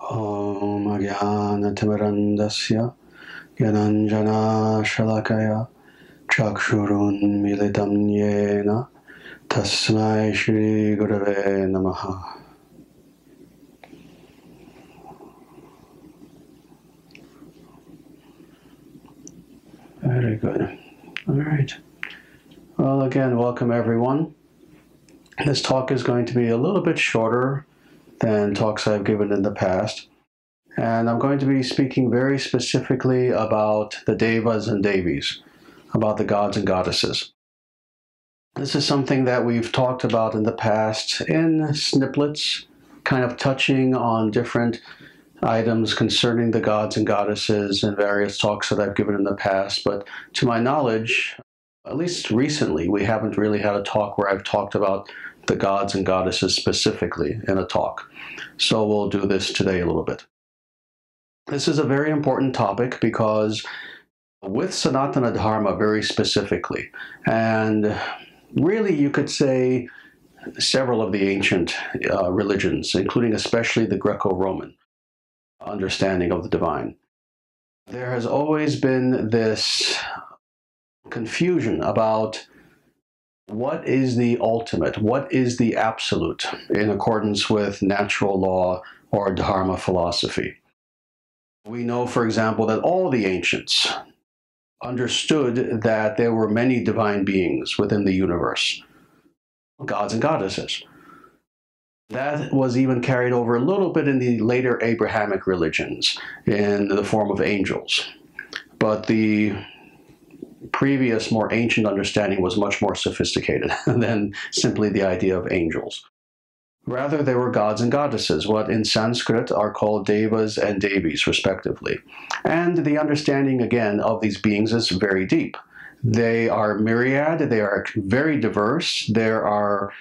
Om Ajnana-timirandasya Gyananjana Shalakaya Chakshurun Militam Yena Tasmai Shri Gurave Namaha. Very good. All right. Well, again, welcome everyone. This talk is going to be a little bit shorter than talks I've given in the past. And I'm going to be speaking very specifically about the devas and devis, about the gods and goddesses. This is something that we've talked about in the past in snippets, kind of touching on different items concerning the gods and goddesses in various talks that I've given in the past. But to my knowledge, at least recently, we haven't really had a talk where I've talked about the gods and goddesses specifically in a talk. So we'll do this today a little bit. This is a very important topic because with Sanatana Dharma very specifically, and really you could say several of the ancient religions, including especially the Greco-Roman understanding of the divine, there has always been this confusion about what is the ultimate, what is the absolute in accordance with natural law or Dharma philosophy. We know, for example, that all the ancients understood that there were many divine beings within the universe, gods and goddesses. That was even carried over a little bit in the later Abrahamic religions in the form of angels. But the previous, more ancient understanding was much more sophisticated than simply the idea of angels. Rather, there were gods and goddesses, what in Sanskrit are called devas and devis, respectively. And the understanding, again, of these beings is very deep. They are myriad, they are very diverse, there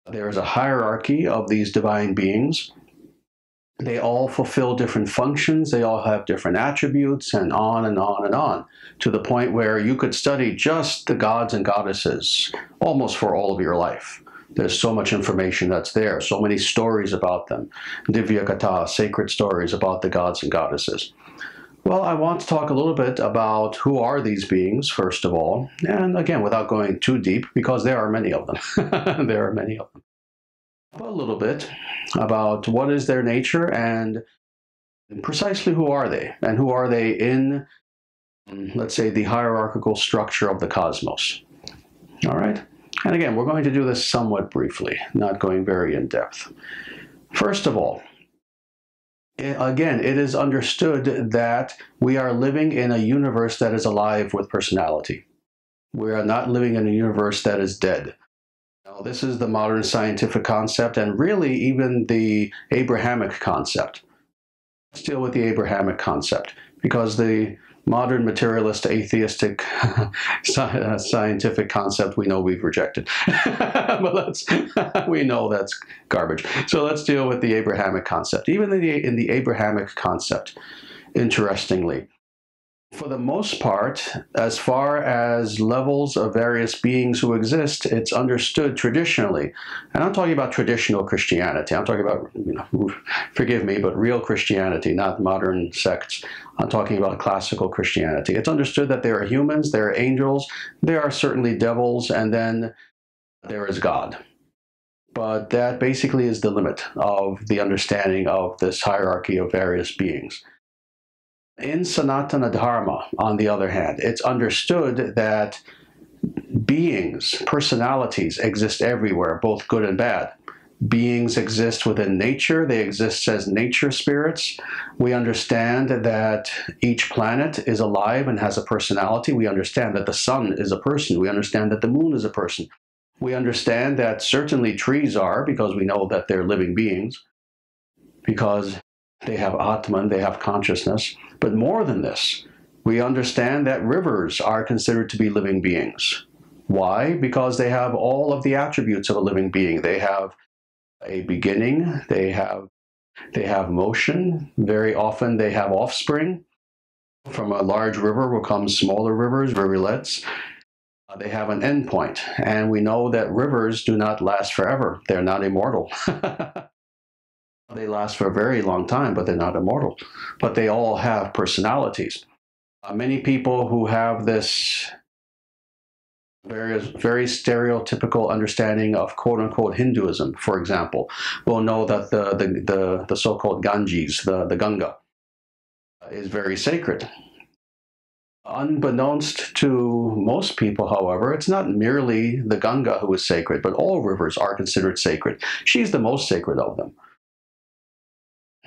is a hierarchy of these divine beings. They all fulfill different functions, they all have different attributes, and on and on and on, to the point where you could study just the gods and goddesses almost for all of your life. There's so much information that's there, so many stories about them. Divya Katha, sacred stories about the gods and goddesses. Well, I want to talk a little bit about who are these beings, first of all. And again, without going too deep, because there are many of them. There are many of them. But a little bit about what is their nature and precisely who are they? And who are they in, let's say, the hierarchical structure of the cosmos. All right? And again, we're going to do this somewhat briefly, not going very in depth. First of all, again, it is understood that we are living in a universe that is alive with personality. We are not living in a universe that is dead. Now, this is the modern scientific concept and really even the Abrahamic concept. Let's deal with the Abrahamic concept because the modern materialist, atheistic, scientific concept we know we've rejected. But we know that's garbage. So let's deal with the Abrahamic concept. Even in the Abrahamic concept, interestingly, for the most part, as far as levels of various beings who exist, it's understood traditionally. And I'm talking about traditional Christianity. I'm talking about, forgive me, but real Christianity, not modern sects. I'm talking about classical Christianity. It's understood that there are humans, there are angels, there are certainly devils, and then there is God. But that basically is the limit of the understanding of this hierarchy of various beings. In Sanatana Dharma, on the other hand, it's understood that beings, personalities exist everywhere, both good and bad. Beings exist within nature. They exist as nature spirits. We understand that each planet is alive and has a personality. We understand that the sun is a person. We understand that the moon is a person. We understand that certainly trees are, because we know that they're living beings, because they have Atman, they have consciousness. But more than this, we understand that rivers are considered to be living beings. Why? Because they have all of the attributes of a living being. They have a beginning, they have motion, very often they have offspring. From a large river will come smaller rivers, rivulets. They have an endpoint, and we know that rivers do not last forever. They're not immortal. They last for a very long time, but they're not immortal. But they all have personalities. Many people who have this very stereotypical understanding of quote-unquote Hinduism, for example, will know that the so-called Ganges, the Ganga, is very sacred. Unbeknownst to most people, however, it's not merely the Ganga who is sacred, but all rivers are considered sacred. She's the most sacred of them.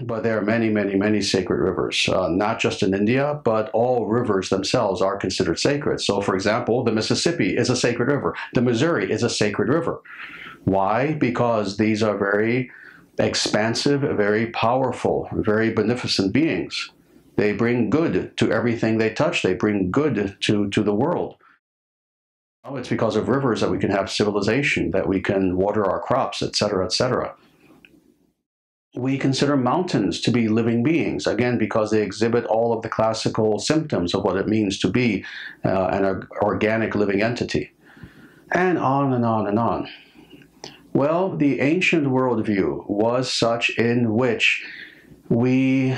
But there are many, many, many sacred rivers, not just in India, but all rivers themselves are considered sacred. So, for example, the Mississippi is a sacred river. The Missouri is a sacred river. Why? Because these are very expansive, very powerful, very beneficent beings. They bring good to everything they touch. They bring good to the world. Oh, it's because of rivers that we can have civilization, that we can water our crops, etc., etc. We consider mountains to be living beings, again, because they exhibit all of the classical symptoms of what it means to be an organic living entity. And on and on and on. Well, the ancient worldview was such in which we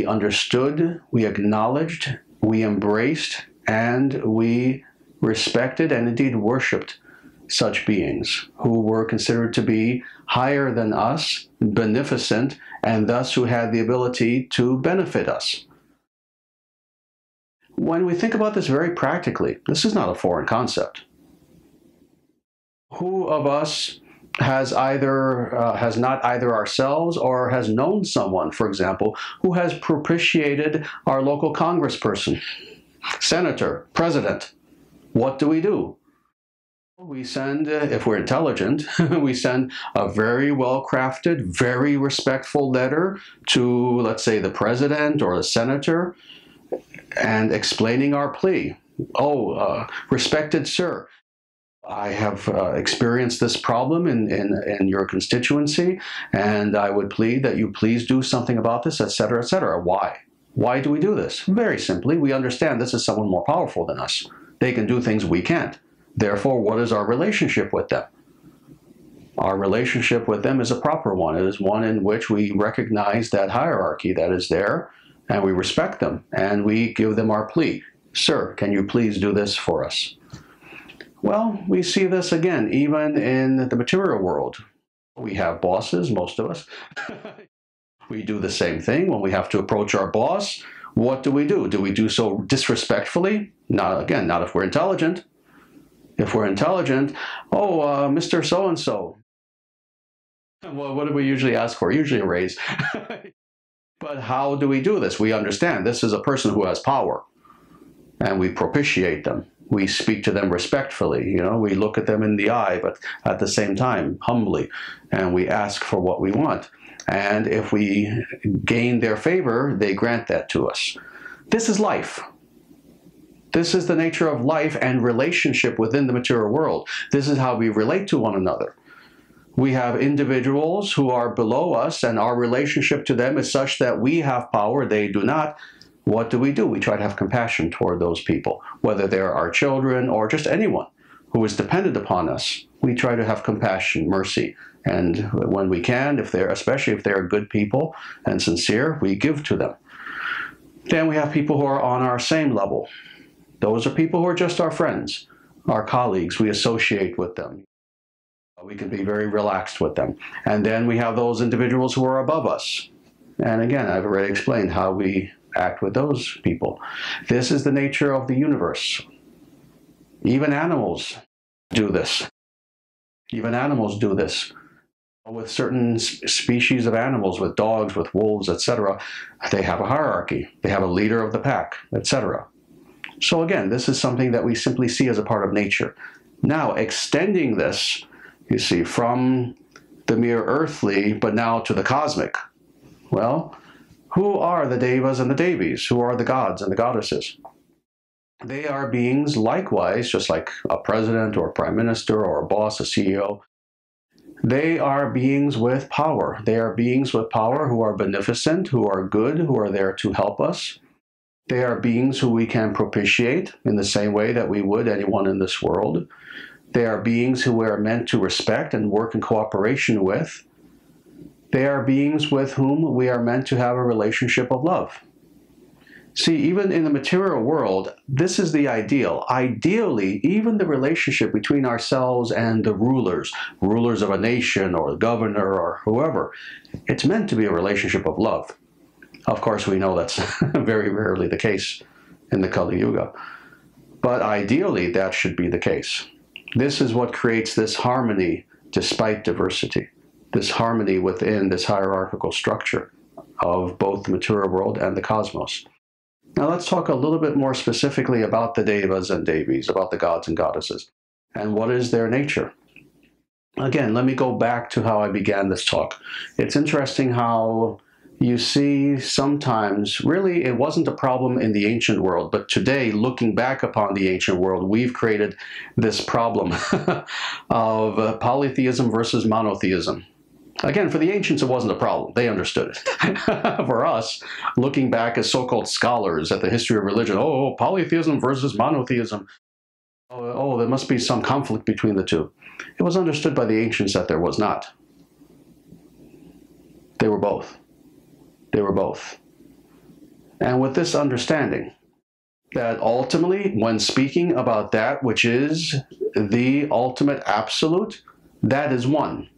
understood, we acknowledged, we embraced, and we respected and indeed worshipped such beings who were considered to be higher than us, beneficent, and thus who had the ability to benefit us. When we think about this very practically, this is not a foreign concept. Who of us has not either ourselves or has known someone, for example, who has propitiated our local congressperson, senator, president? What do? We send, if we're intelligent, we send a very well-crafted, very respectful letter to, let's say, the president or the senator, and explaining our plea. Oh, respected sir, I have experienced this problem in your constituency, and I would plead that you please do something about this, etc., etc. Why? Why do we do this? Very simply, we understand this is someone more powerful than us. They can do things we can't. Therefore, what is our relationship with them? Our relationship with them is a proper one. It is one in which we recognize that hierarchy that is there, and we respect them, and we give them our plea. Sir, can you please do this for us? Well, we see this again, even in the material world. We have bosses, most of us. We do the same thing when we have to approach our boss. What do? Do we do so disrespectfully? Not if we're intelligent. If we're intelligent, oh, Mr. So-and-so. Well, what do we usually ask for? Usually a raise. But how do we do this? We understand this is a person who has power, and we propitiate them. We speak to them respectfully. You know, we look at them in the eye, but at the same time, humbly, and we ask for what we want. And if we gain their favor, they grant that to us. This is life. This is the nature of life and relationship within the material world. This is how we relate to one another. We have individuals who are below us, and our relationship to them is such that we have power, they do not. What do? We try to have compassion toward those people, whether they're our children or just anyone who is dependent upon us. We try to have compassion, mercy, and when we can, especially if they're good people and sincere, we give to them. Then we have people who are on our same level. Those are people who are just our friends, our colleagues. We associate with them. We can be very relaxed with them. And then we have those individuals who are above us. And again, I've already explained how we act with those people. This is the nature of the universe. Even animals do this. Even animals do this. With certain species of animals, with dogs, with wolves, etc., they have a hierarchy. They have a leader of the pack, etc. So again, this is something that we simply see as a part of nature. Now, extending this, you see, from the mere earthly, but now to the cosmic. Well, who are the devas and the devis? Who are the gods and the goddesses? They are beings likewise, just like a president or a prime minister or a boss, a CEO. They are beings with power. They are beings with power who are beneficent, who are good, who are there to help us. They are beings who we can propitiate in the same way that we would anyone in this world. They are beings who we are meant to respect and work in cooperation with. They are beings with whom we are meant to have a relationship of love. See, even in the material world, this is the ideal. Ideally, even the relationship between ourselves and the rulers of a nation or a governor or whoever, it's meant to be a relationship of love. Of course, we know that's very rarely the case in the Kali Yuga. But ideally, that should be the case. This is what creates this harmony despite diversity, this harmony within this hierarchical structure of both the material world and the cosmos. Now let's talk a little bit more specifically about the devas and devis, about the gods and goddesses, and what is their nature. Again, let me go back to how I began this talk. It's interesting how you see sometimes, really it wasn't a problem in the ancient world, but today, looking back upon the ancient world, we've created this problem of polytheism versus monotheism. Again, for the ancients, it wasn't a problem. They understood it. For us, looking back as so-called scholars at the history of religion, oh, polytheism versus monotheism. Oh, there must be some conflict between the two. It was understood by the ancients that there was not. They were both. They were both. And with this understanding, that ultimately, when speaking about that which is the ultimate absolute, that is one.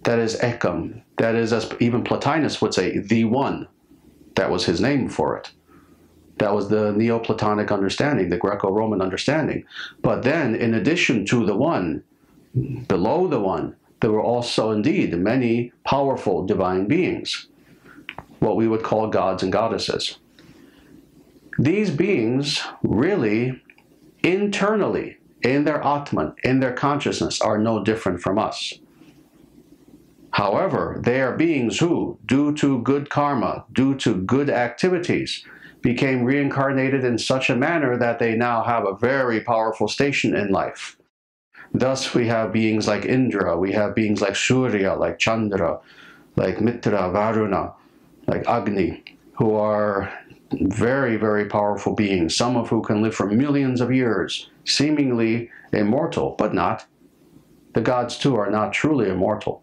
That is ekam. That is, as even Plotinus would say, the one. That was his name for it. That was the Neoplatonic understanding, the Greco-Roman understanding. But then, in addition to the one, below the one, there were also indeed many powerful divine beings, what we would call gods and goddesses. These beings really, internally, in their Atman, in their consciousness, are no different from us. However, they are beings who, due to good karma, due to good activities, became reincarnated in such a manner that they now have a very powerful station in life. Thus, we have beings like Indra, we have beings like Surya, like Chandra, like Mitra, Varuna, like Agni, who are very, very powerful beings, some of whom can live for millions of years, seemingly immortal, but not. The gods, too, are not truly immortal.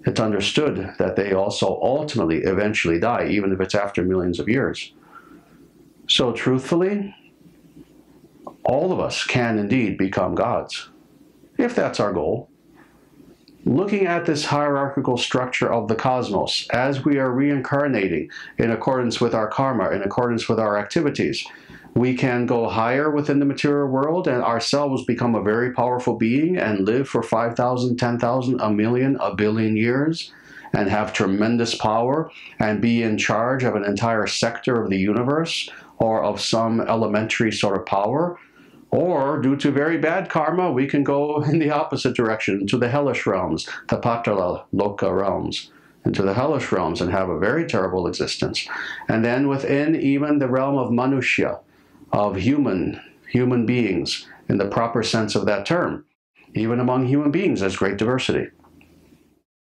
It's understood that they also ultimately, eventually die, even if it's after millions of years. So truthfully, all of us can indeed become gods, if that's our goal. Looking at this hierarchical structure of the cosmos, as we are reincarnating in accordance with our karma, in accordance with our activities, we can go higher within the material world and ourselves become a very powerful being and live for 5,000, 10,000, a million, a billion years and have tremendous power and be in charge of an entire sector of the universe or of some elementary sort of power. Or, due to very bad karma, we can go in the opposite direction, into the hellish realms, the Patala Loka realms, into the hellish realms and have a very terrible existence. And then within even the realm of Manushya, of human beings, in the proper sense of that term. Even among human beings, there's great diversity.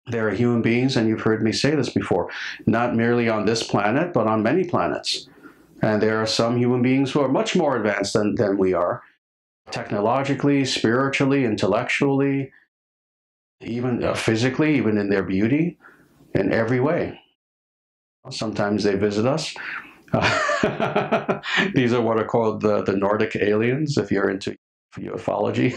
There are human beings, and you've heard me say this before, not merely on this planet, but on many planets. And there are some human beings who are much more advanced than we are, technologically, spiritually, intellectually, even physically, even in their beauty, in every way. Sometimes they visit us. These are what are called the Nordic aliens, if you're into ufology.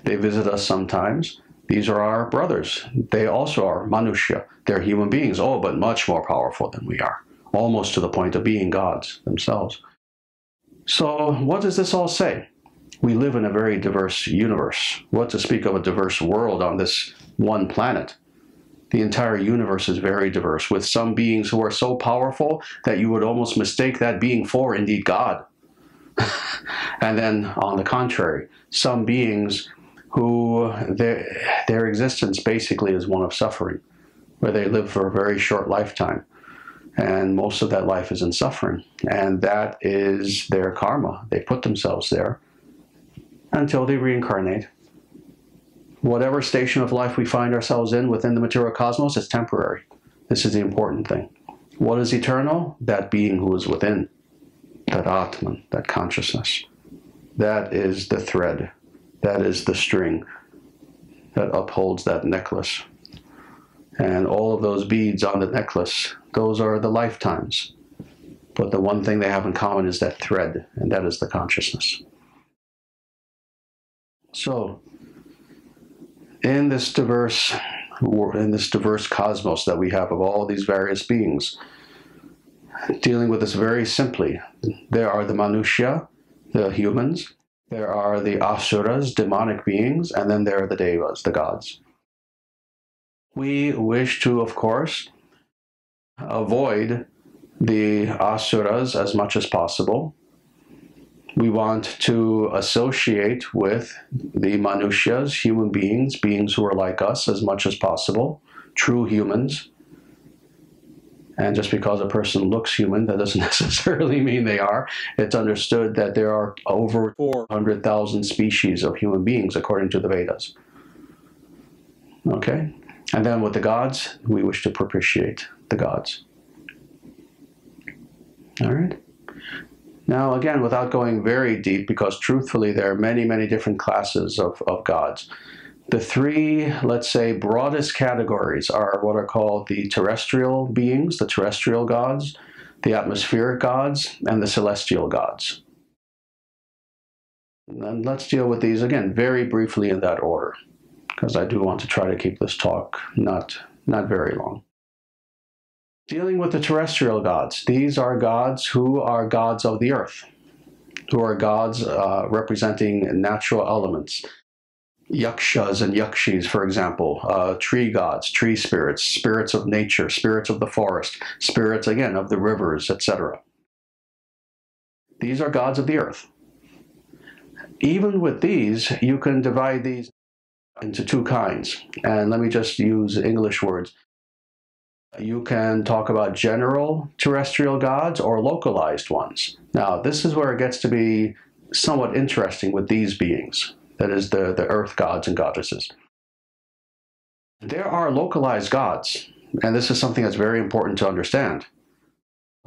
They visit us sometimes. These are our brothers. They also are Manushya. They're human beings, oh, but much more powerful than we are, almost to the point of being gods themselves. So what does this all say? We live in a very diverse universe. What to speak of a diverse world on this one planet? The entire universe is very diverse, with some beings who are so powerful that you would almost mistake that being for indeed God. And then, on the contrary, some beings who their existence basically is one of suffering, where they live for a very short lifetime. And most of that life is in suffering. And that is their karma. They put themselves there until they reincarnate. Whatever station of life we find ourselves in within the material cosmos is temporary. This is the important thing. What is eternal? That being who is within, that Atman, that consciousness. That is the thread. That is the string that upholds that necklace. And all of those beads on the necklace, those are the lifetimes. But the one thing they have in common is that thread, and that is the consciousness. So, in this diverse cosmos that we have of all these various beings, dealing with this very simply, there are the Manushya, the humans, there are the Asuras, demonic beings, and then there are the Devas, the gods. We wish to, of course, avoid the Asuras as much as possible. We want to associate with the Manushyas, human beings, beings who are like us as much as possible, true humans. And just because a person looks human, that doesn't necessarily mean they are. It's understood that there are over 400,000 species of human beings, according to the Vedas. Okay? And then with the gods, we wish to propitiate the gods. All right? Now, again, without going very deep, because truthfully there are many, many different classes of gods. The three, let's say, broadest categories are what are called the terrestrial beings, the terrestrial gods, the atmospheric gods, and the celestial gods. And let's deal with these, again, very briefly in that order, because I do want to try to keep this talk not very long. Dealing with the terrestrial gods, these are gods who are gods of the earth, who are gods representing natural elements. Yakshas and yakshis, for example, tree gods, tree spirits, spirits of nature, spirits of the forest, spirits, again, of the rivers, etc. These are gods of the earth. Even with these, you can divide these into two kinds. And let me just use English words. You can talk about general terrestrial gods or localized ones. Now, this is where it gets to be somewhat interesting with these beings. That is the earth gods and goddesses. There are localized gods, and this is something that's very important to understand.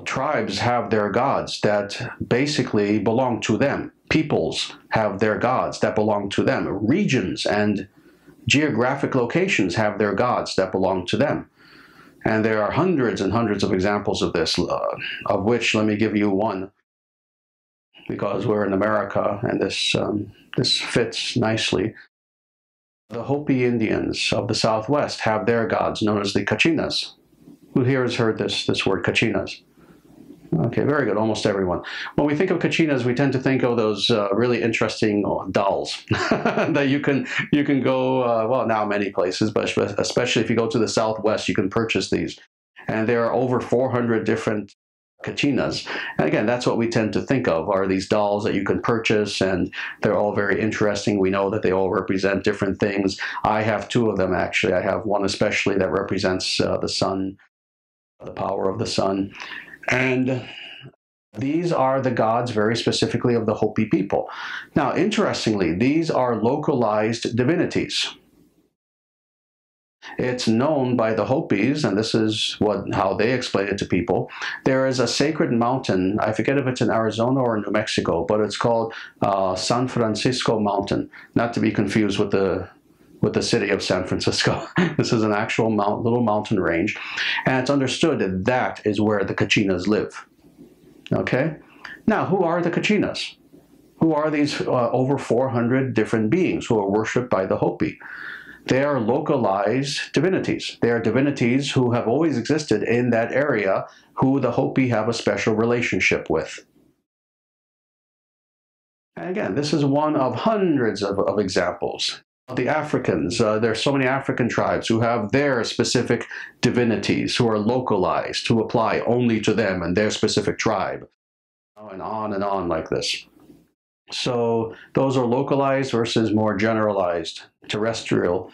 Tribes have their gods that basically belong to them. Peoples have their gods that belong to them. Regions and geographic locations have their gods that belong to them. And there are hundreds and hundreds of examples of this, of which let me give you one, because we're in America, and this fits nicely. The Hopi Indians of the Southwest have their gods known as the Kachinas. Who here has heard this word, Kachinas? Okay, very good, almost everyone. When we think of Kachinas, we tend to think of those really interesting dolls that you can go, well, now many places, but especially if you go to the Southwest, you can purchase these. And there are over 400 different Kachinas. And again, that's what we tend to think of, are these dolls that you can purchase, and they're all very interesting. We know that they all represent different things. I have two of them, actually. I have one especially that represents the sun, the power of the sun. And these are the gods very specifically of the Hopi people. Now, interestingly, these are localized divinities. It's known by the Hopis, and this is how they explain it to people. There is a sacred mountain, I forget if it's in Arizona or New Mexico, but it's called San Francisco Mountain, not to be confused with the city of San Francisco. This is an actual little mountain range, and it's understood that that is where the Kachinas live. Okay? Now, who are the Kachinas? Who are these over 400 different beings who are worshipped by the Hopi? They are localized divinities. They are divinities who have always existed in that area, who the Hopi have a special relationship with. And again, this is one of hundreds of examples. The Africans, there are so many African tribes who have their specific divinities, who are localized, who apply only to them and their specific tribe, and on like this. So those are localized versus more generalized terrestrial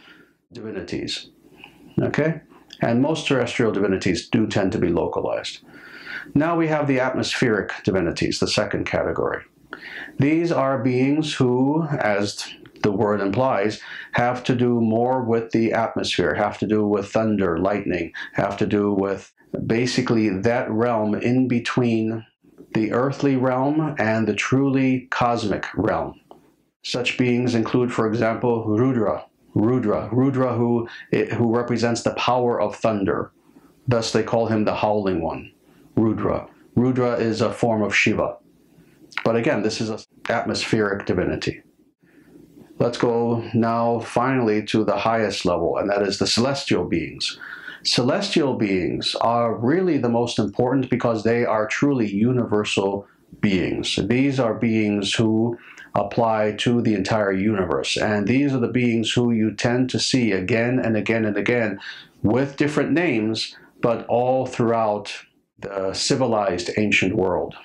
divinities. Okay? And most terrestrial divinities do tend to be localized. Now we have the atmospheric divinities, the second category. These are beings who, as the word implies, have to do more with the atmosphere, have to do with thunder, lightning, have to do with basically that realm in between the earthly realm and the truly cosmic realm. Such beings include, for example, Rudra. Rudra. Rudra who represents the power of thunder. Thus they call him the Howling One. Rudra. Rudra is a form of Shiva. But again, this is an atmospheric divinity. Let's go now finally to the highest level, and that is the celestial beings. Celestial beings are really the most important because they are truly universal beings. These are beings who apply to the entire universe, and these are the beings who you tend to see again and again and again with different names, but all throughout the civilized ancient world.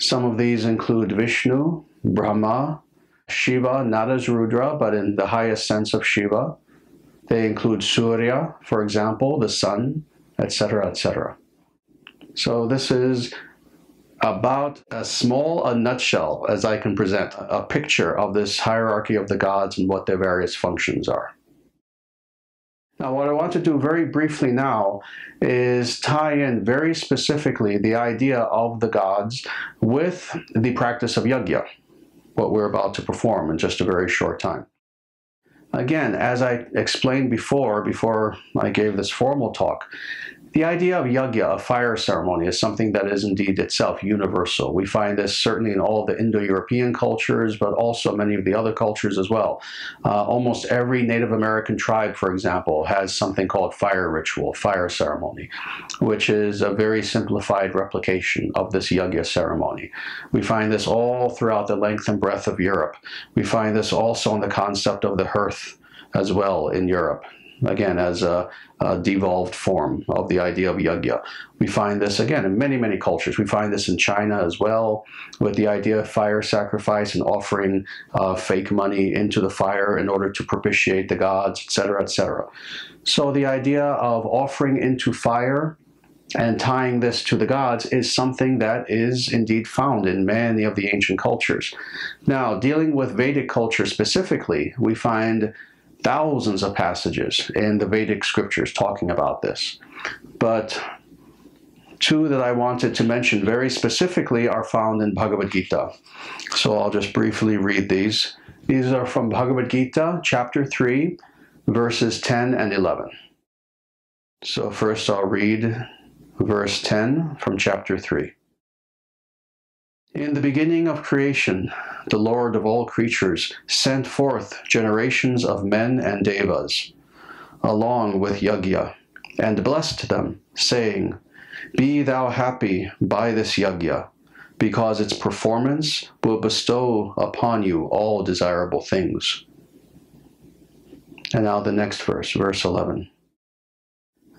Some of these include Vishnu, Brahma, Shiva, not as Rudra, but in the highest sense of Shiva. They include Surya, for example, the sun, etc., etc. So this is about as small a nutshell as I can present, a picture of this hierarchy of the gods and what their various functions are. Now, what I want to do very briefly now is tie in very specifically the idea of the gods with the practice of yajna, what we're about to perform in just a very short time. Again, as I explained before I gave this formal talk, the idea of yajna, a fire ceremony, is something that is indeed itself universal. We find this certainly in all the Indo-European cultures, but also many of the other cultures as well. Almost every Native American tribe, for example, has something called fire ritual, fire ceremony, which is a very simplified replication of this yajna ceremony. We find this all throughout the length and breadth of Europe. We find this also in the concept of the hearth as well in Europe. Again, as a devolved form of the idea of yajna. We find this, again, in many, many cultures. We find this in China as well, with the idea of fire sacrifice and offering fake money into the fire in order to propitiate the gods, etc., etc. So the idea of offering into fire and tying this to the gods is something that is indeed found in many of the ancient cultures. Now, dealing with Vedic culture specifically, we find thousands of passages in the Vedic scriptures talking about this. But two that I wanted to mention very specifically are found in Bhagavad Gita. So I'll just briefly read these. These are from Bhagavad Gita, chapter 3, verses 10 and 11. So first I'll read verse 10 from chapter 3. In the beginning of creation, the Lord of all creatures sent forth generations of men and devas, along with yajna, and blessed them, saying, Be thou happy by this yajna, because its performance will bestow upon you all desirable things. And now the next verse, verse 11.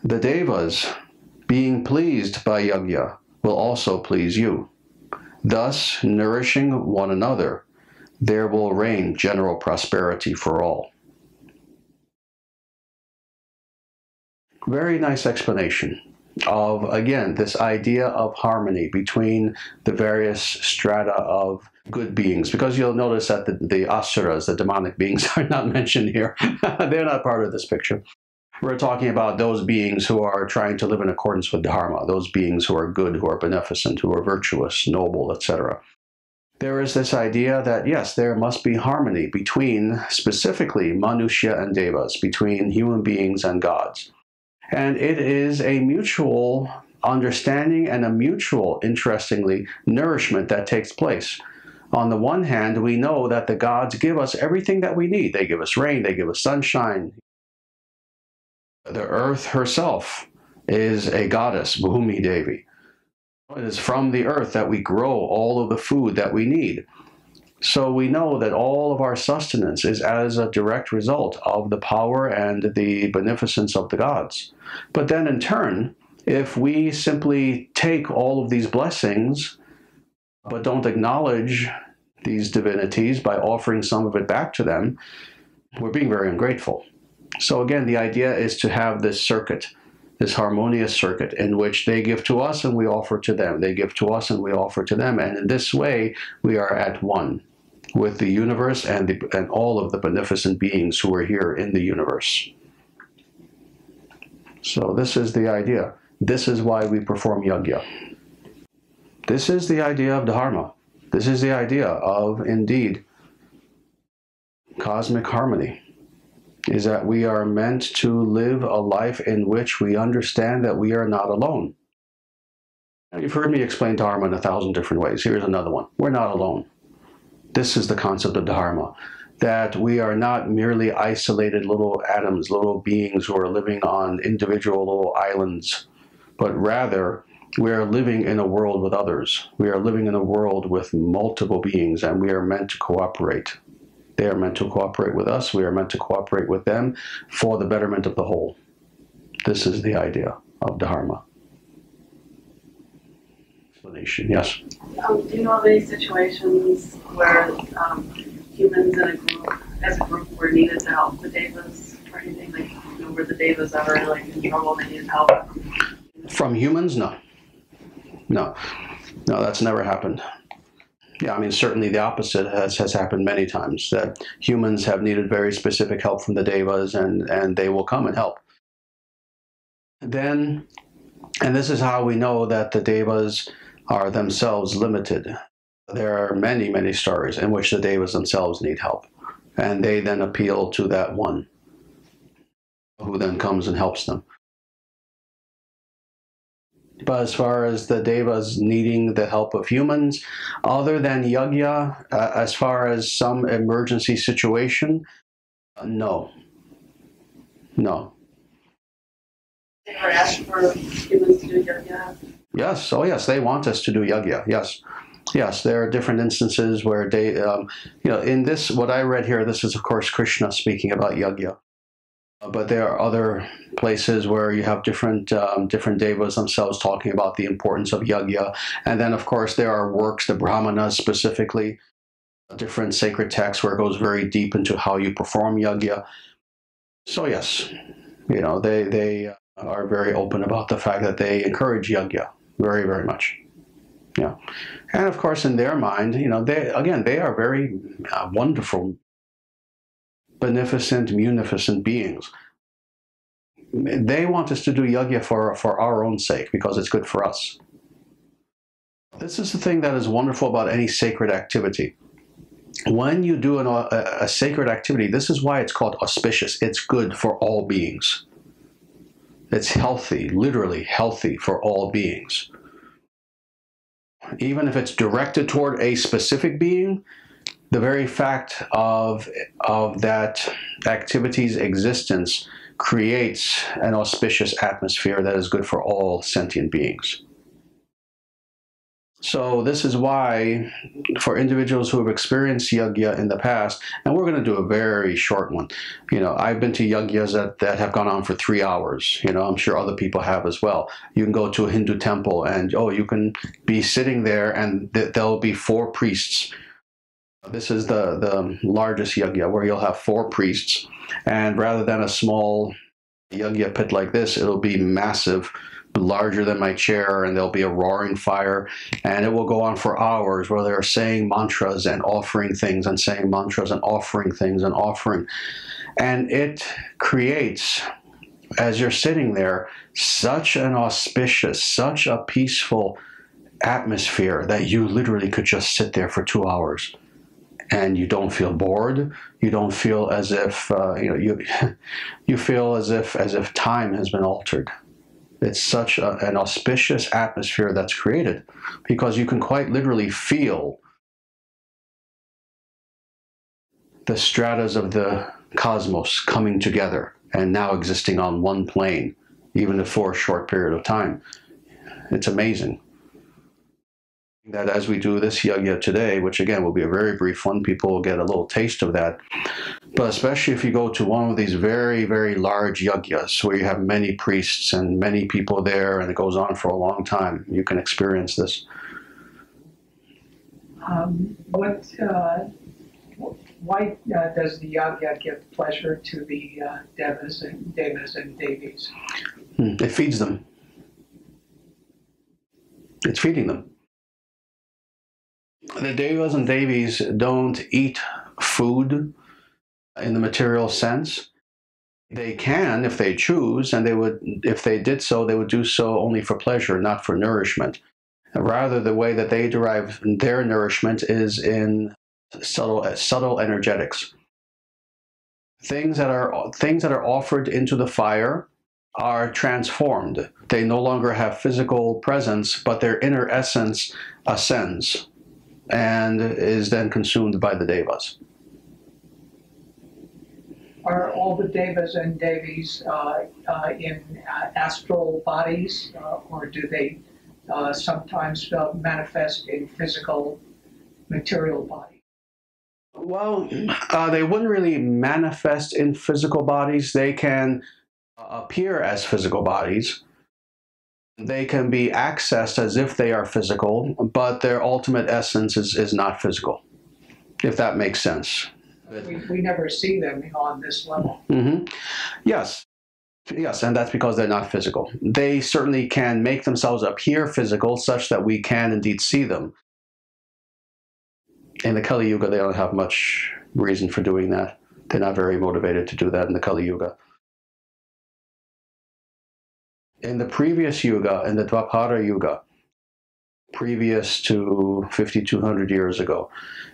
The devas, being pleased by yajna, will also please you. Thus, nourishing one another, there will reign general prosperity for all. Very nice explanation of, again, this idea of harmony between the various strata of good beings. Because you'll notice that the asuras, the demonic beings, are not mentioned here. They're not part of this picture. We're talking about those beings who are trying to live in accordance with Dharma, those beings who are good, who are beneficent, who are virtuous, noble, etc. There is this idea that, yes, there must be harmony between, specifically, Manushya and Devas, between human beings and gods. And it is a mutual understanding and a mutual, interestingly, nourishment that takes place. On the one hand, we know that the gods give us everything that we need. They give us rain, they give us sunshine. The earth herself is a goddess, Bhumi Devi. It is from the earth that we grow all of the food that we need. So we know that all of our sustenance is as a direct result of the power and the beneficence of the gods. But then in turn, if we simply take all of these blessings, but don't acknowledge these divinities by offering some of it back to them, we're being very ungrateful. So again, the idea is to have this circuit, this harmonious circuit in which they give to us and we offer to them. They give to us and we offer to them. And in this way, we are at one with the universe and all of the beneficent beings who are here in the universe. So this is the idea. This is why we perform yajna. This is the idea of Dharma. This is the idea of, indeed, cosmic harmony. is that we are meant to live a life in which we understand that we are not alone. Now, you've heard me explain Dharma in 1,000 different ways. Here's another one. We're not alone. This is the concept of Dharma, that we are not merely isolated little atoms, little beings who are living on individual little islands, but rather we are living in a world with others. We are living in a world with multiple beings, and we are meant to cooperate. They are meant to cooperate with us. We are meant to cooperate with them for the betterment of the whole. This is the idea of Dharma. Explanation, yes? Do you know of any situations where humans in a group, as a group, were needed to help the devas or anything? Like, you know, were the devas ever like in trouble and they needed help? From humans? No. No, that's never happened. Yeah, I mean, certainly the opposite has happened many times, that humans have needed very specific help from the devas, and they will come and help. Then, and this is how we know that the devas are themselves limited. There are many, many stories in which the devas themselves need help, and they then appeal to that one who then comes and helps them. But as far as the devas needing the help of humans, other than yajna, as far as some emergency situation, no. No. They ever asked for humans to do yajna? Yes, oh yes, they want us to do yajna, yes. Yes, there are different instances where they, in this, what I read here, this is of course Krishna speaking about yajna. But there are other places where you have different devas themselves talking about the importance of yajna. And then, of course, there are works, the Brahmanas specifically, different sacred texts where it goes very deep into how you perform yajna. So yes, they are very open about the fact that they encourage yajna very, very much. Yeah, and of course, in their mind, they are very wonderful, beneficent, munificent beings. They want us to do yajna for our own sake, because it's good for us. This is the thing that is wonderful about any sacred activity. When you do a sacred activity, this is why it's called auspicious. It's good for all beings. It's healthy, literally healthy for all beings. Even if it's directed toward a specific being, the very fact of that activity's existence creates an auspicious atmosphere that is good for all sentient beings. So this is why, for individuals who have experienced yajna in the past, and we're going to do a very short one. I've been to yajnas that have gone on for 3 hours. I'm sure other people have as well. You can go to a Hindu temple and, you can be sitting there and there'll be 4 priests. This is the largest yajna, where you'll have 4 priests. And rather than a small yajna pit like this, it'll be massive, larger than my chair, and there'll be a roaring fire, and it will go on for hours where they're saying mantras and offering things and saying mantras and offering things and offering. And it creates, as you're sitting there, such an auspicious, such a peaceful atmosphere that you literally could just sit there for 2 hours. And you don't feel bored. You don't feel as if you feel as if time has been altered. It's such an auspicious atmosphere that's created, because you can quite literally feel the stratas of the cosmos coming together and now existing on one plane, even for a short period of time. It's amazing. That as we do this yajna today, which again will be a very brief one, people will get a little taste of that. But especially if you go to one of these very, very large yajnas where you have many priests and many people there, and it goes on for a long time, you can experience this. Why does the yajna give pleasure to the devas and devis? It feeds them. It's feeding them. The devas and devis don't eat food in the material sense. They can if they choose, and if they did so, they would do so only for pleasure, not for nourishment. Rather, the way that they derive their nourishment is in subtle energetics. Things that are offered into the fire are transformed. They no longer have physical presence, but their inner essence ascends and is then consumed by the devas. Are all the devas and devis in astral bodies, or do they sometimes manifest in physical, material bodies? Well, they wouldn't really manifest in physical bodies. They can appear as physical bodies. They can be accessed as if they are physical, but their ultimate essence is not physical, if that makes sense. We never see them on this level. Mm-hmm. Yes, and that's because they're not physical. They certainly can make themselves appear physical such that we can indeed see them. In the Kali Yuga, they don't have much reason for doing that. They're not very motivated to do that in the Kali Yuga. In the previous Yuga, in the Dwapara Yuga, previous to 5,200 years ago,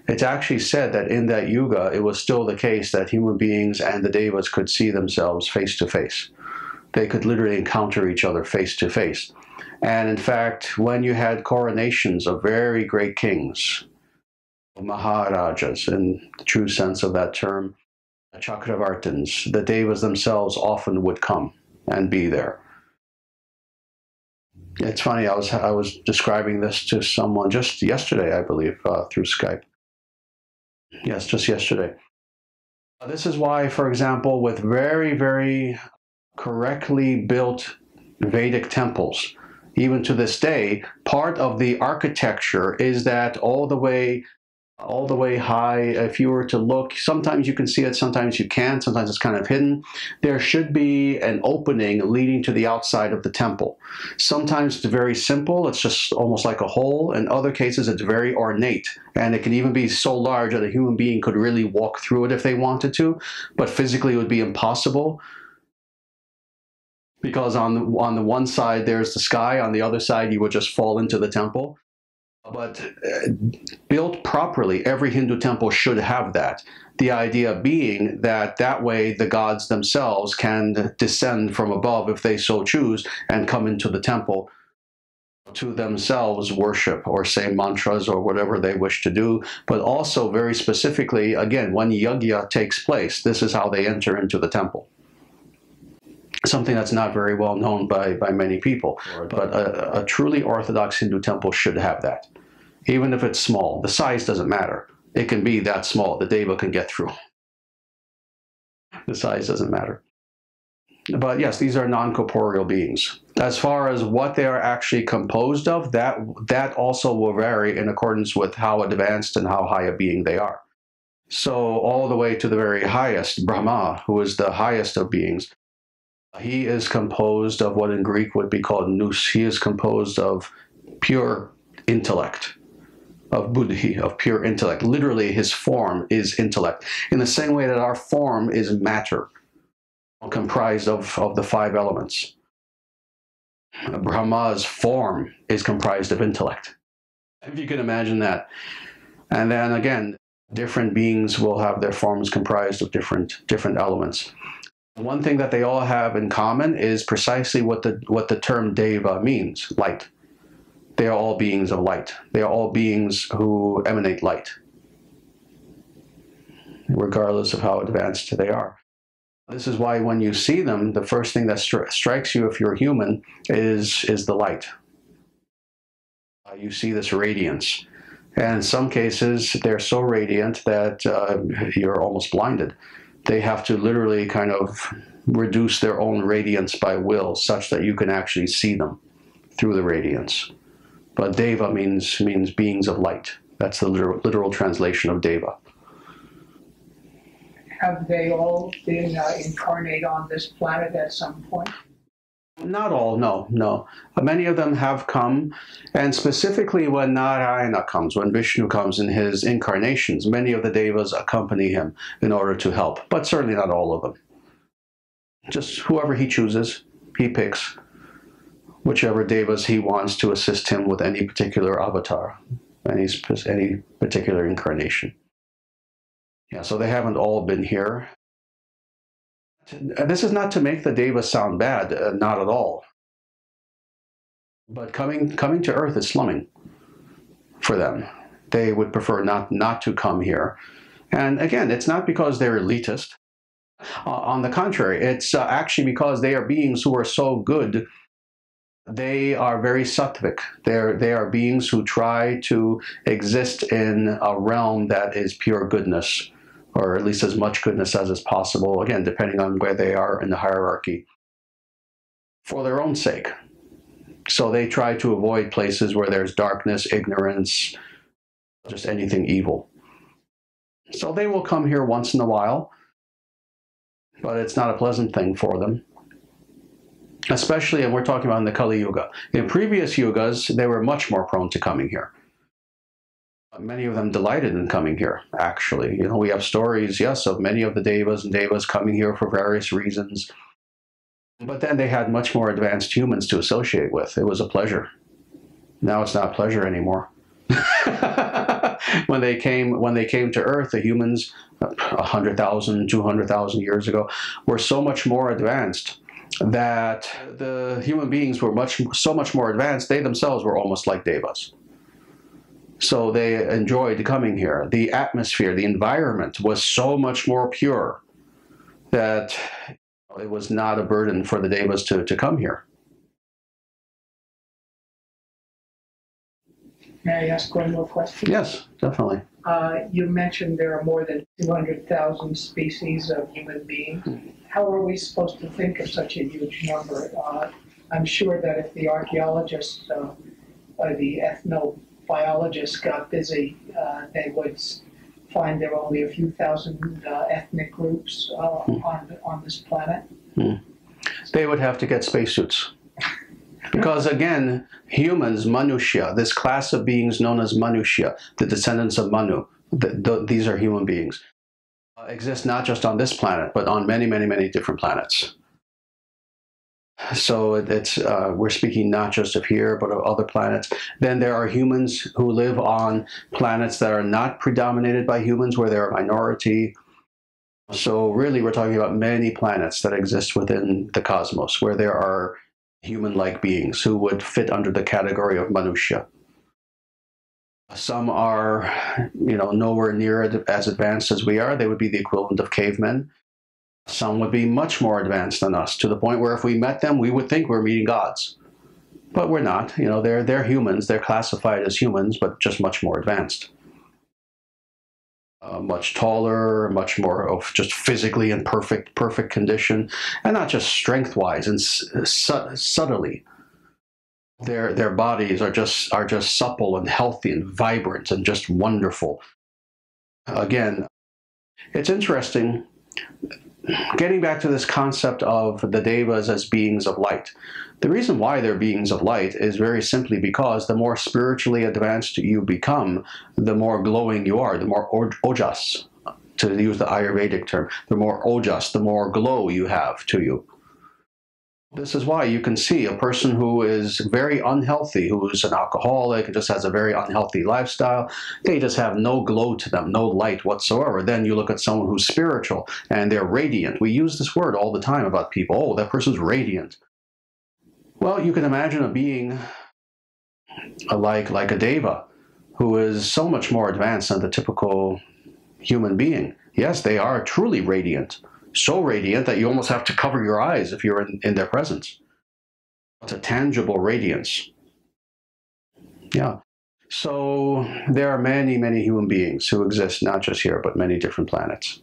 it's actually said that in that Yuga, it was still the case that human beings and the devas could see themselves face to face. They could literally encounter each other face to face. And in fact, when you had coronations of very great kings, Maharajas in the true sense of that term, Chakravartins, the devas themselves often would come and be there. It's funny, I was describing this to someone just yesterday, I believe, through Skype. Yes, just yesterday. This is why, for example, with very, very correctly built Vedic temples, even to this day, part of the architecture is that all the way high, if you were to look, sometimes you can see it, sometimes you can't, sometimes it's kind of hidden. There should be an opening leading to the outside of the temple. Sometimes it's very simple, it's just almost like a hole. In other cases, it's very ornate, and it can even be so large that a human being could really walk through it if they wanted to, but physically it would be impossible. Because on the one side there's the sky, on the other side you would just fall into the temple. But built properly, every Hindu temple should have that. The idea being that that way the gods themselves can descend from above if they so choose and come into the temple to themselves worship or say mantras or whatever they wish to do. But also very specifically, again, when yajna takes place, this is how they enter into the temple. Something that's not very well known by many people. But a truly Orthodox Hindu temple should have that. Even if it's small, the size doesn't matter. It can be that small, the deva can get through. The size doesn't matter. But yes, these are non-corporeal beings. As far as what they are actually composed of, that also will vary in accordance with how advanced and how high a being they are. So all the way to the very highest, Brahma, who is the highest of beings, he is composed of what in Greek would be called nous. He is composed of pure intellect, of buddhi, of pure intellect. Literally, his form is intellect. In the same way that our form is matter, comprised of the five elements. Brahma's form is comprised of intellect. If you can imagine that. And then again, different beings will have their forms comprised of different elements. One thing that they all have in common is precisely what the term deva means, light. They are all beings of light. They are all beings who emanate light, regardless of how advanced they are. This is why when you see them, the first thing that strikes you if you're human is the light. You see this radiance. And in some cases, they're so radiant that you're almost blinded. They have to literally kind of reduce their own radiance by will such that you can actually see them through the radiance. But deva means beings of light. That's the literal translation of deva. Have they all been incarnate on this planet at some point? Not all, no. Many of them have come, and specifically when Narayana comes, when Vishnu comes in his incarnations, many of the devas accompany him in order to help, but certainly not all of them. Just whoever he chooses, he picks whichever devas he wants to assist him with any particular avatar, any particular incarnation. Yeah, so they haven't all been here. This is not to make the devas sound bad, not at all. But coming to Earth is slumming for them. They would prefer not to come here. And again, it's not because they're elitist. On the contrary, it's actually because they are beings who are so good. They are very sattvic. They are beings who try to exist in a realm that is pure goodness, or at least as much goodness as is possible, again, depending on where they are in the hierarchy, for their own sake. So they try to avoid places where there's darkness, ignorance, just anything evil. So they will come here once in a while, but it's not a pleasant thing for them. Especially, and we're talking about in the Kali Yuga. In previous yugas, they were much more prone to coming here. Many of them delighted in coming here, actually. You know, we have stories, yes, of many of the devas and devas coming here for various reasons. But then they had much more advanced humans to associate with. It was a pleasure. Now it's not pleasure anymore. When they came to Earth, the humans 100,000, 200,000 years ago were so much more advanced that the human beings were so much more advanced, they themselves were almost like devas. So they enjoyed coming here. The atmosphere, the environment was so much more pure that it was not a burden for the devas to come here. May I ask one more question? Yes, definitely. You mentioned there are more than 200,000 species of human beings. How are we supposed to think of such a huge number? I'm sure that if the archaeologists or the ethnobiologists got busy, they would find there are only a few thousand ethnic groups on this planet. They would have to get spacesuits. Because again, humans, Manushya, this class of beings known as Manushya, the descendants of Manu, these are human beings, exist not just on this planet, but on many, many, many different planets. So we're speaking not just of here, but of other planets. Then there are humans who live on planets that are not predominated by humans, where they're a minority. So really, we're talking about many planets that exist within the cosmos, where there are human-like beings who would fit under the category of Manushya. Some are, nowhere near as advanced as we are. They would be the equivalent of cavemen. Some would be much more advanced than us, to the point where if we met them, we would think we're meeting gods. But we're not. They're humans. They're classified as humans, but just much more advanced. Much taller, much more of just physically in perfect condition, and not just strength-wise and subtly. Their bodies are just supple and healthy and vibrant and just wonderful. Again, it's interesting. Getting back to this concept of the devas as beings of light. The reason why they're beings of light is very simply because the more spiritually advanced you become, the more glowing you are, the more ojas, to use the Ayurvedic term, the more ojas, the more glow you have to you. This is why you can see a person who is very unhealthy, who's an alcoholic, just has a very unhealthy lifestyle. They just have no glow to them, no light whatsoever. Then you look at someone who's spiritual and they're radiant. We use this word all the time about people. Oh, that person's radiant. Well, you can imagine a being like a deva, who is so much more advanced than the typical human being. Yes, they are truly radiant. So radiant that you almost have to cover your eyes if you're in their presence. It's a tangible radiance. Yeah. So there are many, many human beings who exist not just here, but many different planets.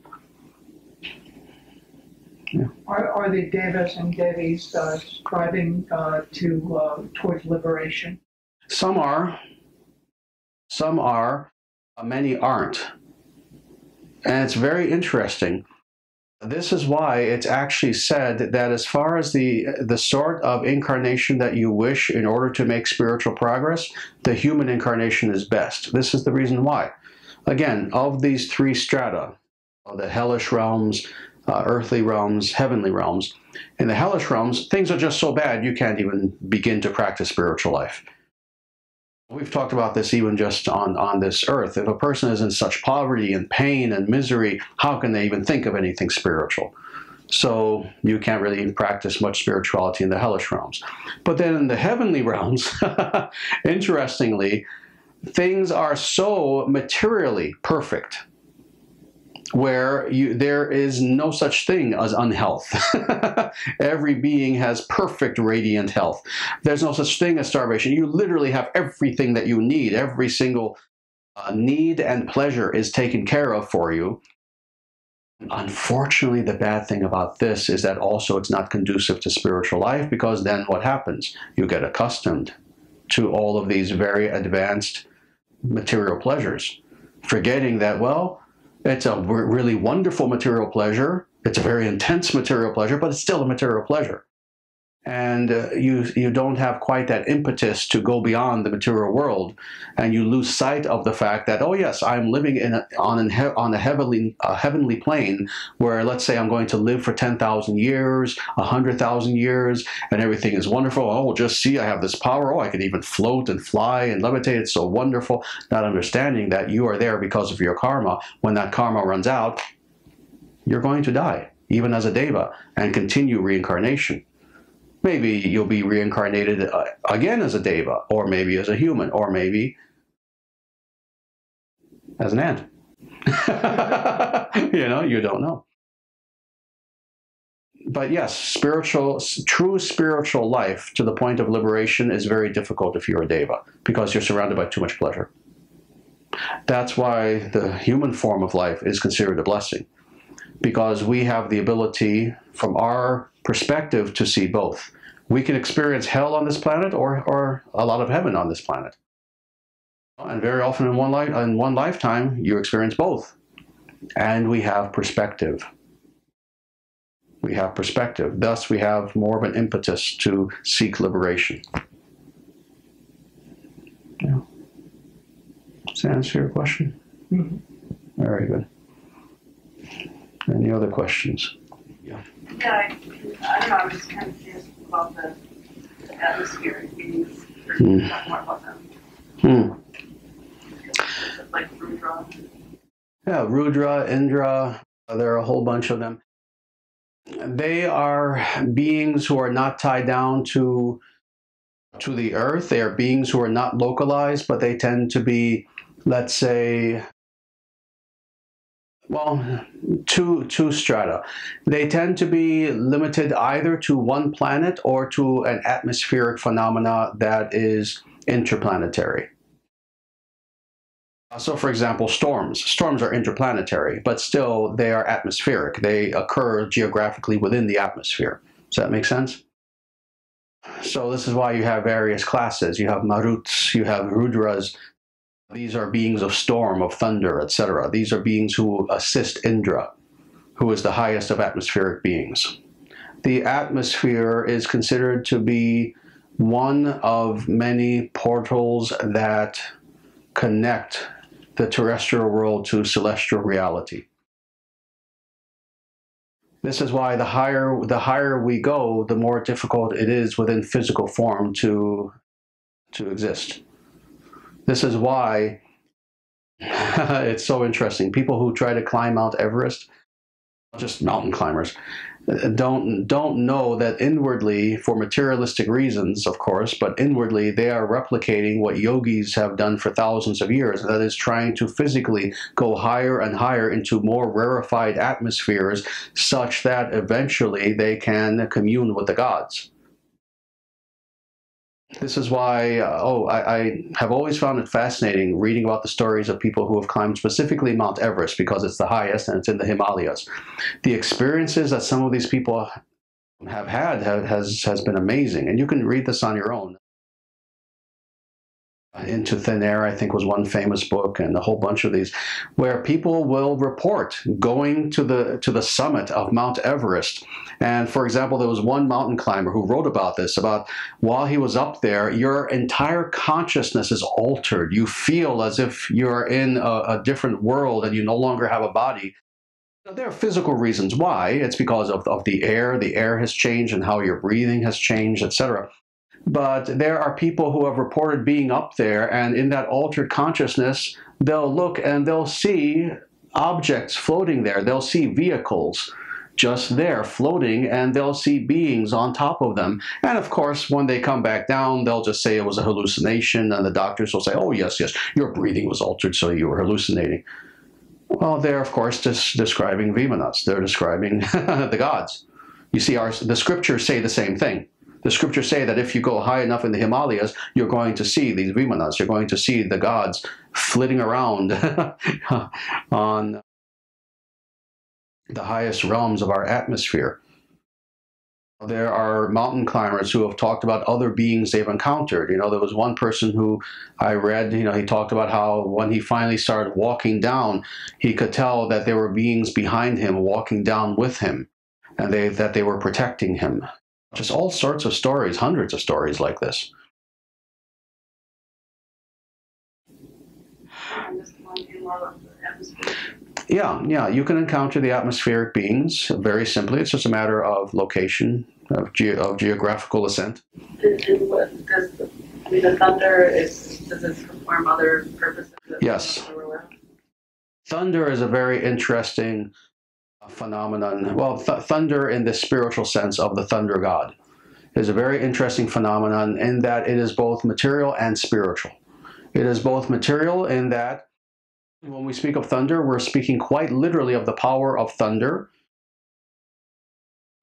Yeah. Are the devas and devis striving towards liberation? Some are. Some are. Many aren't. And it's very interesting. This is why it's actually said that as far as the sort of incarnation that you wish in order to make spiritual progress, the human incarnation is best. This is the reason why. Again, of these three strata, the hellish realms, earthly realms, heavenly realms, in the hellish realms, things are just so bad you can't even begin to practice spiritual life. We've talked about this even just on this earth. If a person is in such poverty and pain and misery, how can they even think of anything spiritual? So you can't really practice much spirituality in the hellish realms. But then in the heavenly realms, interestingly, things are so materially perfect where there is no such thing as unhealth. Every being has perfect radiant health. There's no such thing as starvation. You literally have everything that you need. Every single need and pleasure is taken care of for you. Unfortunately, the bad thing about this is that also it's not conducive to spiritual life, because then what happens? You get accustomed to all of these very advanced material pleasures, forgetting that, well, it's a really wonderful material pleasure. It's a very intense material pleasure, but it's still a material pleasure. And you don't have quite that impetus to go beyond the material world, and you lose sight of the fact that, oh yes, I'm living on a heavenly plane where, let's say, I'm going to live for 10,000 years, 100,000 years, and everything is wonderful. Oh, just see, I have this power. Oh, I can even float and fly and levitate. It's so wonderful. Not understanding that you are there because of your karma. When that karma runs out, you're going to die, even as a deva, and continue reincarnation. Maybe you'll be reincarnated again as a deva, or maybe as a human, or maybe as an ant. You know, you don't know. But yes, true spiritual life to the point of liberation is very difficult if you're a deva, because you're surrounded by too much pleasure. That's why the human form of life is considered a blessing, because we have the ability, from our perspective, to see both. We can experience hell on this planet, or a lot of heaven on this planet. And very often in one lifetime, you experience both. And we have perspective. We have perspective. Thus, we have more of an impetus to seek liberation. Yeah. Does that answer your question? Mm-hmm. Very good. Any other questions? Yeah, I don't know, I was just kind of curious about the atmospheric beings. Talk more about them. Like Rudra. Yeah, Rudra, Indra, there are a whole bunch of them. They are beings who are not tied down to the earth. They are beings who are not localized, but they tend to be, let's say, well, two strata. They tend to be limited either to one planet or to an atmospheric phenomena that is interplanetary. So, for example, storms. Storms are interplanetary, but still they are atmospheric. They occur geographically within the atmosphere. Does that make sense? So this is why you have various classes. You have Maruts, you have Rudras. These are beings of storm, of thunder, etc. These are beings who assist Indra, who is the highest of atmospheric beings. The atmosphere is considered to be one of many portals that connect the terrestrial world to celestial reality. This is why the higher we go, the more difficult it is within physical form to exist. This is why it's so interesting. People who try to climb Mount Everest, just mountain climbers, don't know that inwardly, for materialistic reasons, of course, but inwardly they are replicating what yogis have done for thousands of years. That is, trying to physically go higher and higher into more rarefied atmospheres, such that eventually they can commune with the gods. This is why, I have always found it fascinating reading about the stories of people who have climbed specifically Mount Everest, because it's the highest and it's in the Himalayas. The experiences that some of these people have had has been amazing, and you can read this on your own. Into Thin Air, I think, was one famous book, and a whole bunch of these, where people will report going to the summit of Mount Everest. And for example, there was one mountain climber who wrote about this, about while he was up there, your entire consciousness is altered. You feel as if you're in a different world and you no longer have a body. There are physical reasons why. It's because of the air. The air has changed and how your breathing has changed, etc. But there are people who have reported being up there, and in that altered consciousness, they'll look and they'll see objects floating there. They'll see vehicles. just there floating, and they'll see beings on top of them. And of course, when they come back down, they'll just say it was a hallucination, and the doctors will say, oh, yes, yes, your breathing was altered, so you were hallucinating. Well, they're, of course, just describing Vimanas. They're describing the gods. You see, the scriptures say the same thing. The scriptures say that if you go high enough in the Himalayas, you're going to see these Vimanas. You're going to see the gods flitting around on the highest realms of our atmosphere. There are mountain climbers who have talked about other beings they've encountered. You know, there was one person who I read, you know, he talked about how when he finally started walking down, he could tell that there were beings behind him walking down with him, and that they were protecting him. Just all sorts of stories, hundreds of stories like this. Yeah, you can encounter the atmospheric beings very simply. It's just a matter of location, of geographical ascent. And what does the thunder does it perform other purposes? Yes. Thunder is a very interesting phenomenon. Well, thunder in the spiritual sense of the thunder god is a very interesting phenomenon in that it is both material and spiritual. It is both material in that when we speak of thunder, we're speaking quite literally of the power of thunder,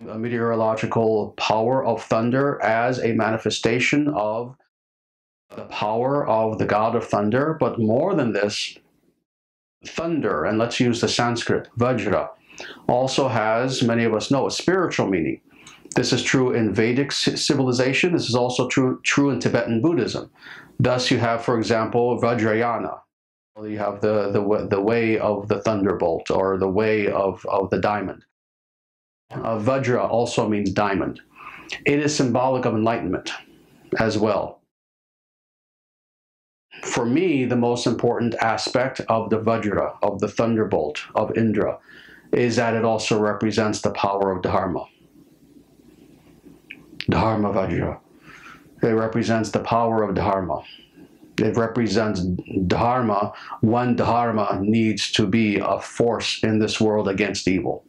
a meteorological power of thunder as a manifestation of the power of the god of thunder. But more than this, thunder, and let's use the Sanskrit, Vajra, also has, many of us know, a spiritual meaning. This is true in Vedic civilization. This is also true in Tibetan Buddhism. Thus you have, for example, Vajrayana. You have the way of the thunderbolt, or the way of the diamond. Vajra also means diamond. It is symbolic of enlightenment as well. For me, the most important aspect of the Vajra, of the thunderbolt, of Indra, is that it also represents the power of Dharma. Dharma Vajra. It represents the power of Dharma. It represents Dharma when Dharma needs to be a force in this world against evil.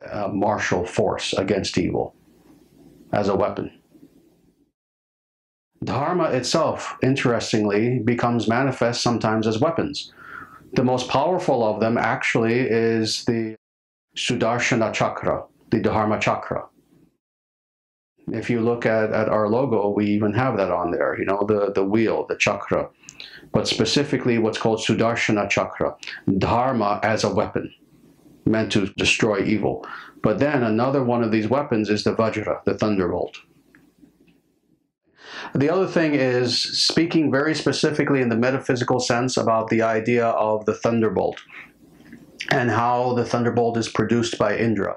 A martial force against evil as a weapon. Dharma itself, interestingly, becomes manifest sometimes as weapons. The most powerful of them actually is the Sudarshana Chakra, the Dharma Chakra. If you look at our logo, we even have that on there, you know, the wheel, the chakra. But specifically what's called Sudarshana Chakra, Dharma as a weapon, meant to destroy evil. But then another one of these weapons is the Vajra, the thunderbolt. The other thing is speaking very specifically in the metaphysical sense about the idea of the thunderbolt and how the thunderbolt is produced by Indra.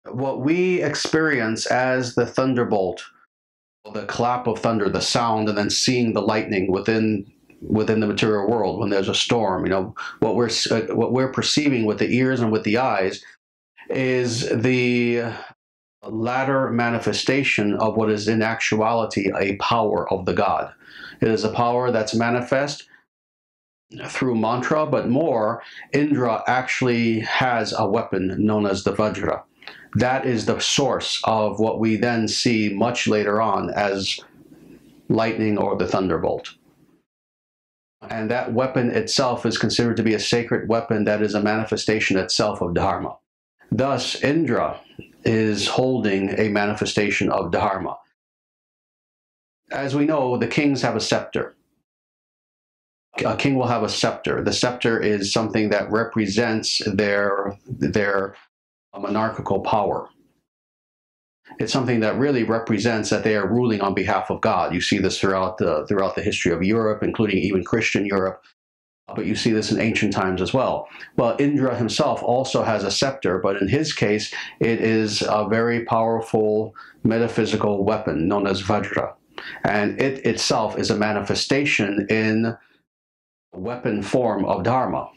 What we experience as the thunderbolt, the clap of thunder, the sound, and then seeing the lightning within the material world when there's a storm, you know, what we're perceiving with the ears and with the eyes is the latter manifestation of what is in actuality a power of the god. It is a power that's manifest through mantra, but more, Indra actually has a weapon known as the Vajra. That is the source of what we then see much later on as lightning or the thunderbolt. And that weapon itself is considered to be a sacred weapon that is a manifestation itself of Dharma. Thus, Indra is holding a manifestation of Dharma. As we know, the kings have a scepter. A king will have a scepter. The scepter is something that represents their monarchical power. It's something that really represents that they are ruling on behalf of God. You see this throughout the history of Europe, including even Christian Europe, but you see this in ancient times as well. Well, Indra himself also has a scepter, but in his case, it is a very powerful metaphysical weapon known as Vajra. And it itself is a manifestation in weapon form of Dharma.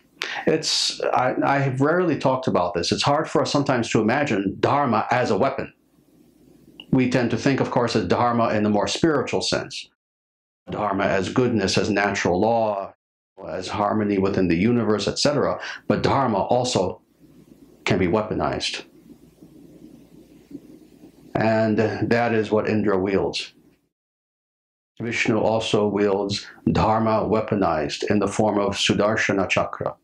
I have rarely talked about this. It's hard for us sometimes to imagine Dharma as a weapon. We tend to think, of course, of Dharma in the more spiritual sense. Dharma as goodness, as natural law, as harmony within the universe, etc. But Dharma also can be weaponized. And that is what Indra wields. Vishnu also wields Dharma weaponized in the form of Sudarshana Chakra,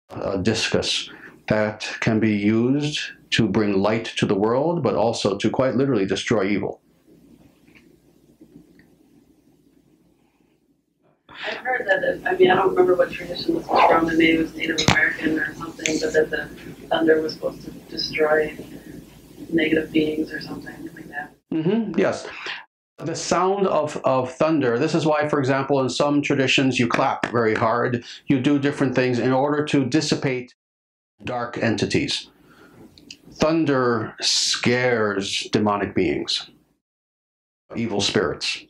a discus that can be used to bring light to the world, but also to quite literally destroy evil. I've heard that, I mean, I don't remember what tradition this was from, and maybe it was Native American or something, but that the thunder was supposed to destroy negative beings or something like that. Yes. The sound of thunder, this is why, for example, in some traditions you clap very hard, you do different things in order to dissipate dark entities. Thunder scares demonic beings, evil spirits.